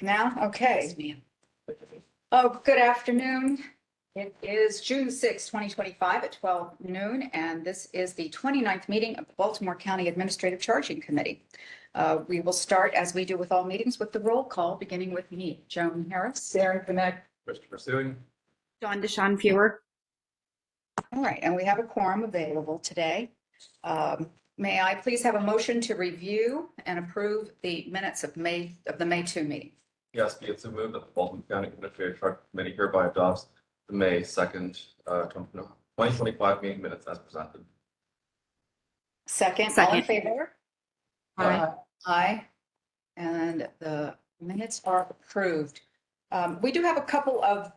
Now, okay. Yes, Oh, good afternoon. It is June 6, 2025 at 12 noon, and this is the 29th meeting of the Baltimore County Administrative Charging Committee. We will start, as we do with all meetings, with the roll call, beginning with me, Joan Harris. Sarah Connect. Christopher Suing. Dawn Deshawn Fewer. All right, and we have a quorum available today. May I please have a motion to review and approve the minutes of the May 2 meeting? Yes, be it so moved that the Baltimore County Administrative Charge Committee hereby adopts the May 2nd, 2025 meeting minutes as presented. All in Second. favor? Aye. Aye. And the minutes are approved. We do have a couple of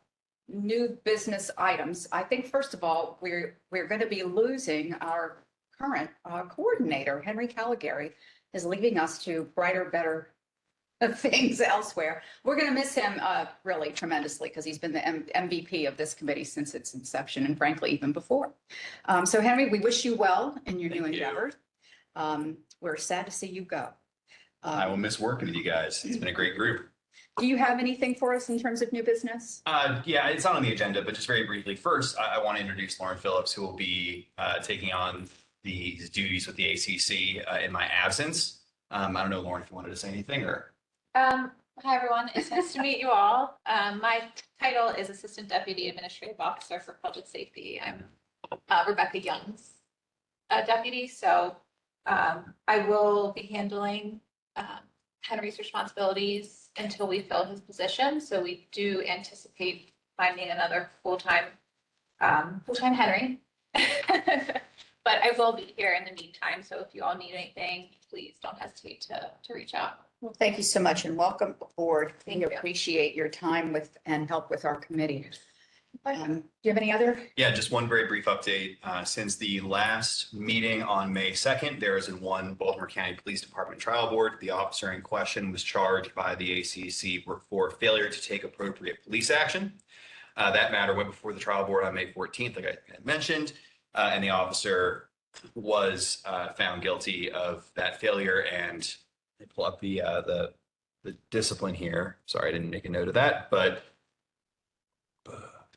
new business items. I think, first of all, we're going to be losing our current coordinator. Henry Caligari is leaving us to brighter, better things elsewhere. We're going to miss him really tremendously because he's been the MVP of this committee since its inception, and frankly, even before. So Henry, we wish you well in your new Thank you. endeavors. We're sad to see you go. I will miss working with you guys. It's been a great group. Do you have anything for us in terms of new business? Yeah, it's not on the agenda, but just very briefly. First, I want to introduce Lauren Phillips, who will be taking on these duties with the ACC in my absence. I don't know, Lauren, if you wanted to say anything or. Hi, everyone. It's nice to meet you all. My title is Assistant Deputy Administrative Officer for Public Safety. I'm Rebecca Young's deputy, so I will be handling Henry's responsibilities until we fill his position. So we do anticipate finding another full-time Henry. But I will be here in the meantime, so if you all need anything, please don't hesitate to reach out. Well, thank you so much and welcome aboard. Thank We you. appreciate your time with and help with our committee. Do you have any other? Yeah, just one very brief update. Since the last meeting on May 2nd, there is one Baltimore County Police Department trial board. The officer in question was charged by the ACC for failure to take appropriate police action. That matter went before the trial board on May 14th, like I had mentioned, and the officer was found guilty of that failure. And I pull up the discipline here. Sorry, I didn't make a note of that, but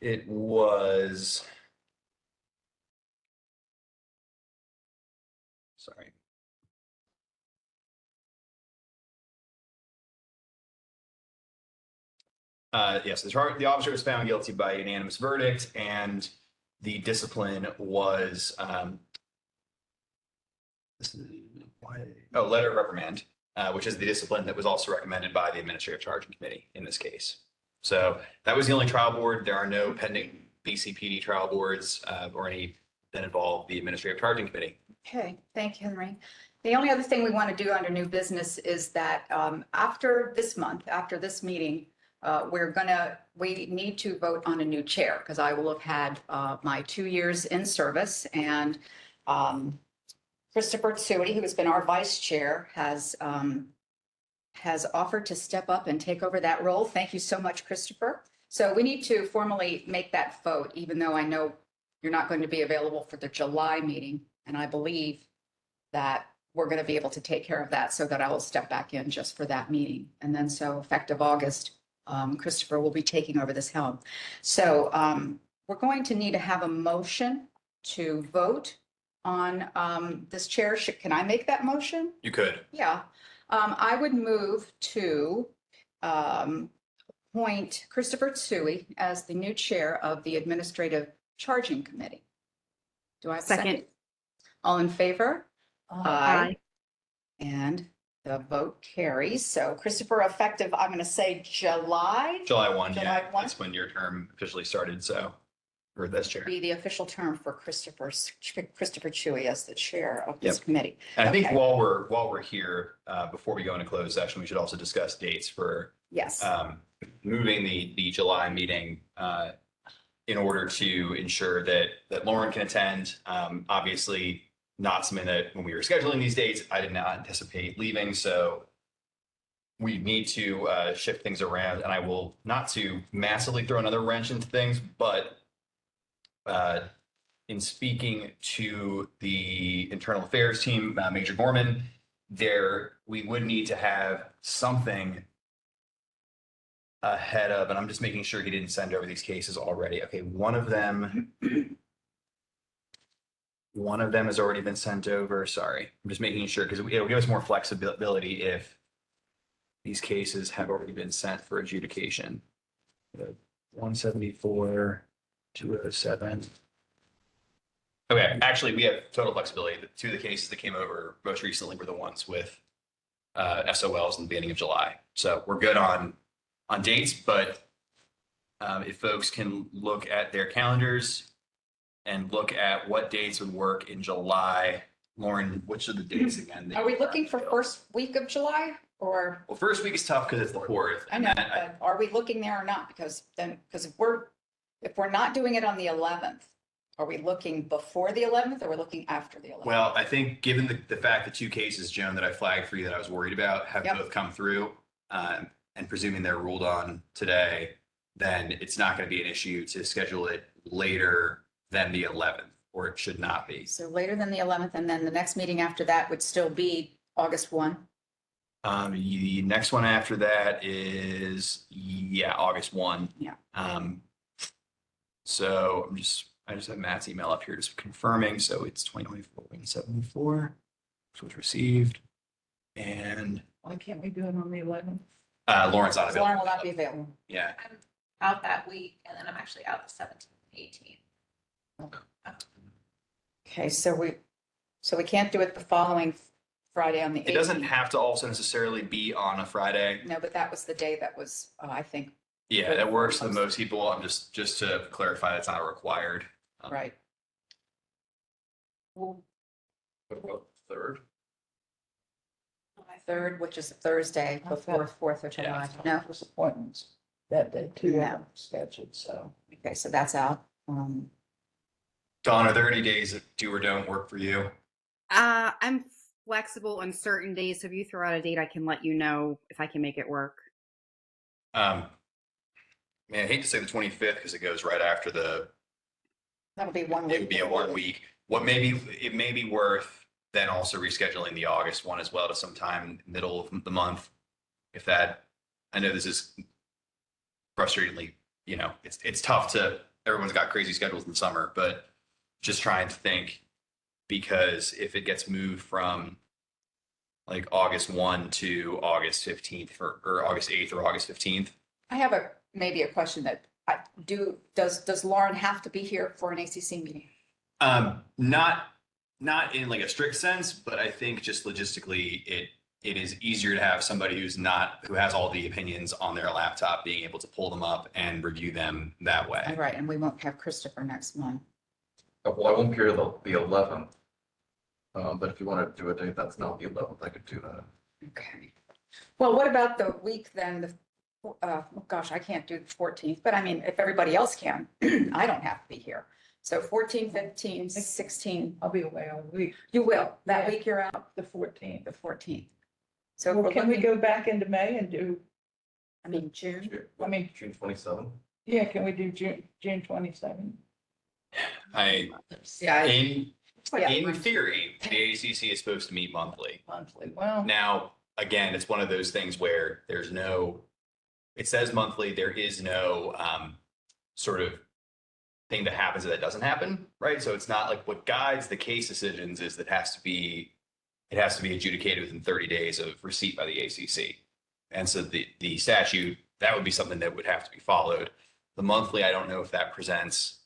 it was. Sorry. Yes, the officer was found guilty by unanimous verdict, and the discipline was letter of reprimand, which is the discipline that was also recommended by the Administrative Charging Committee in this case. So that was the only trial board. There are no pending BCPD trial boards or any that involve the Administrative Charging Committee. Okay, thank you, Henry. The only other thing we want to do under new business is that after this month, after this meeting, we need to vote on a new chair because I will have had my 2 years in service, and Christopher Tsui, who has been our vice chair, has offered to step up and take over that role. Thank you so much, Christopher. So we need to formally make that vote, even though I know you're not going to be available for the July meeting. And I believe that we're going to be able to take care of that so that I will step back in just for that meeting. And then so effective August, Christopher will be taking over this helm. So we're going to need to have a motion to vote on this chair. Can I make that motion? You could. Yeah. I would move to appoint Christopher Tsui as the new chair of the Administrative Charging Committee. Do I have a second? Second. All in favor? Aye. And the vote carries. So Christopher, effective, I'm going to say July. July 1, July yeah, 1? that's when your term officially started. So, or this chair. Be the official term for Christopher Tsui as the chair of this Yep. committee. And I think Okay. while we're here, before we go into closed session, we should also discuss dates for Yes. moving the July meeting in order to ensure that Lauren can attend. Obviously, not something that when we were scheduling these dates, I did not anticipate leaving. So we need to shift things around, and I will not to massively throw another wrench into things, but in speaking to the internal affairs team, Major Gorman, we would need to have something ahead of, and I'm just making sure he didn't send over these cases already. Okay, one of them has already been sent over. Sorry, I'm just making sure because it'll give us more flexibility if these cases have already been sent for adjudication. 174, 207. Okay, actually, we have total flexibility. The two of the cases that came over most recently were the ones with SOLs in the beginning of July. So we're good on dates, but if folks can look at their calendars and look at what dates would work in July. Lauren, which are the dates again? Are we looking for first week of July or? Well, first week is tough because it's the 4th. I know, but are we looking there or not? Because if we're not doing it on the 11th, are we looking before the 11th or we're looking after the 11th? Well, I think given the fact that two cases, Joan, that I flagged for you that I was worried about have Yep. both come through, and presuming they're ruled on today, then it's not going to be an issue to schedule it later than the 11th, or it should not be. So later than the 11th, and then the next meeting after that would still be August 1. The next one after that is, August 1. Yeah. So I just have Matt's email up here just confirming. So it's 2024, which was received. And Why can't we do it on the 11th? Lauren's not available. Lauren will not be available. Yeah. I'm out that week and then I'm actually out the 17th, 18th. Okay, so we can't do it the following Friday on the 18th. It doesn't have to also necessarily be on a Friday. No, but that was the day that was, I think, Yeah, that works for most people. I'm just to clarify, that's not required. right. What about the 3rd? July 3rd, which is Thursday before 4th of July. No? Appointments that day too, No. scheduled, so. Okay, so that's out. Dawn, are there any days that do or don't work for you? I'm flexible on certain days. So if you throw out a date, I can let you know if I can make it work. Man, I hate to say the 25th because it goes right after That'll be 1 week. it would be a 1 week. It may be worth then also rescheduling the August one as well to sometime middle of the month. If that, I know this is frustratingly, it's tough everyone's got crazy schedules in the summer, but just trying to think, because if it gets moved from like August 1 to August 15th or August 8th or August 15th. I have maybe a question that does Lauren have to be here for an ACC meeting? Not in like a strict sense, but I think just logistically, it is easier to have somebody who has all the opinions on their laptop, being able to pull them up and review them that way. Right, and we won't have Christopher next month. Well, I won't be here the 11th. But if you want to do a date that's not the 11th, I could do that. Okay. Well, what about the week then, gosh, I can't do the 14th, but I mean, if everybody else can, I don't have to be here. So 14, 15, 16, I'll be away all week, you will. That Yeah. week you're out, the 14th. the 14th. So if Well, we're can we looking, go back into May and do, I mean, June, I mean- June 27th. yeah, can we do June 27th? yeah, In yeah. theory, the ACC is supposed to meet monthly. Monthly, well, Now, again, it's one of those things where it says monthly, there is no sort of thing that happens that doesn't happen, right? So it's not like what guides the case decisions is that it has to be adjudicated within 30 days of receipt by the ACC. And so the statute, that would be something that would have to be followed. The monthly, I don't know if that presents,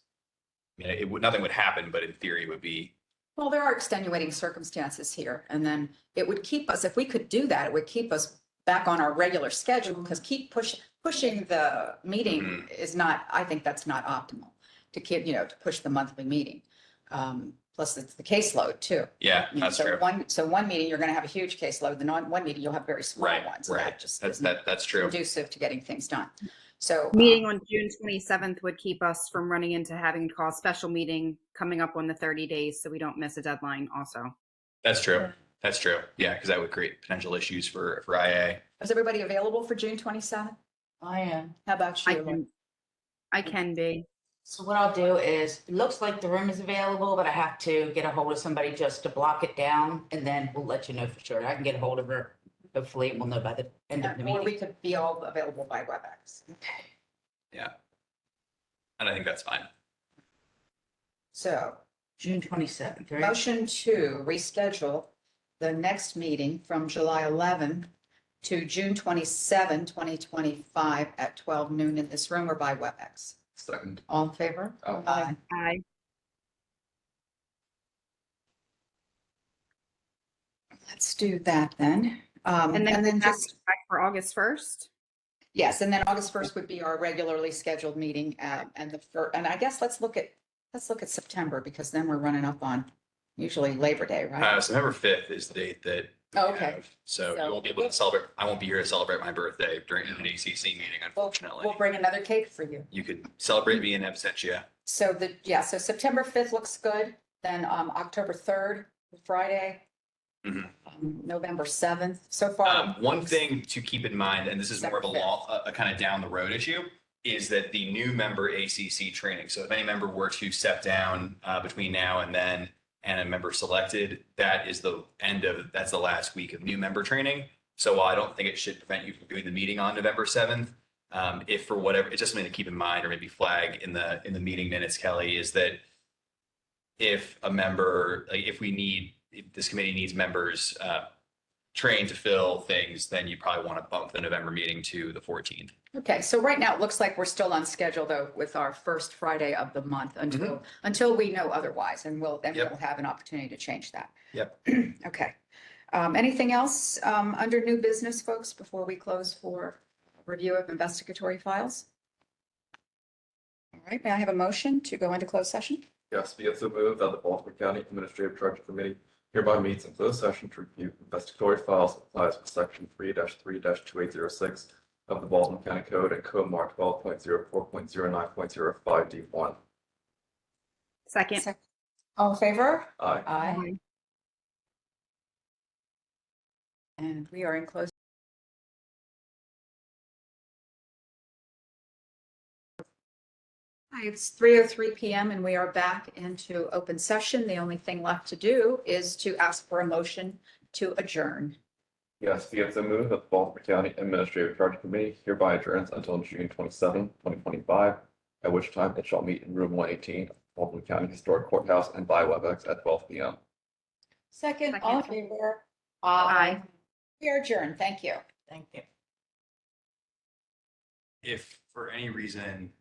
nothing would happen, but in theory it would be. Well, there are extenuating circumstances here, and then it would keep us, if we could do that, it would keep us back on our regular schedule, because keep pushing the meeting is not, I think that's not optimal to keep, to push the monthly meeting. Plus it's the caseload too. Yeah, that's true. So one meeting, you're going to have a huge caseload, then on one meeting, you'll have very small Right, ones. and right. that just isn't That's true. conducive to getting things done. So. Meeting on June 27th would keep us from running into having to call a special meeting coming up on the 30 days so we don't miss a deadline also. That's true. That's true. Yeah, because that would create potential issues for IA. Is everybody available for June 27th? I am. How about you? I can be. So what I'll do is, it looks like the room is available, but I have to get a hold of somebody just to block it down, and then we'll let you know for sure. I can get a hold of her hopefully we'll know by the end of the Or we meeting. could be all available by WebEx. Okay. And I think that's fine. So June 27th, right? motion to reschedule the next meeting from July 11 to June 27, 2025 at 12 noon in this room or by WebEx. Second. All in favor? Aye. Aye. Let's do that then. And then just, back for August 1st. yes, and then August 1st would be our regularly scheduled meeting. And I guess let's look at September because then we're running up on usually Labor Day, right? September 5th is the date that. we Oh, okay. have. So So- you won't be able to celebrate, I won't be here to celebrate my birthday during an ACC meeting, We'll unfortunately. bring another cake for you. You could celebrate me in absentia. So so September 5th looks good. Then October 3rd, Friday. Mhm. November 7th. So far. One thing to keep in mind, and this is more of a December law, a kind of down the road issue, is that the new member ACC training. So if any member were to step down between now and then, and a member selected, that's the last week of new member training. So while I don't think it should prevent you from doing the meeting on November 7th, if for whatever, it's just something to keep in mind or maybe flag in the meeting minutes, Kelly, is that if a member, like if this committee needs members trained to fill things, then you probably want to bump the November meeting to the 14th. Okay, so right now it looks like we're still on schedule though with our first Friday of the month until we know otherwise, and we'll Yep. have an opportunity to change that. Yep. Okay. Anything else under new business, folks, before we close for review of investigatory files? All right, may I have a motion to go into closed session? Yes, be it so moved that the Baltimore County Administrative Tribunal Committee hereby meets in closed session to review investigatory files applies with section 3-3-2806 of the Baltimore County Code and Code Mark 12.04.09.05 D1. Second. All in favor? Aye. Aye. And we are in closed. Hi, it's 3:03 PM and we are back into open session. The only thing left to do is to ask for a motion to adjourn. Yes, be it so moved that the Baltimore County Administrative Tribunal Committee hereby adjourns until June 27, 2025, at which time it shall meet in room 118 of Baltimore County Historic Courthouse and by WebEx at 12 PM. Second, all in favor? Aye. We are adjourned. Thank you. Thank you. If for any reason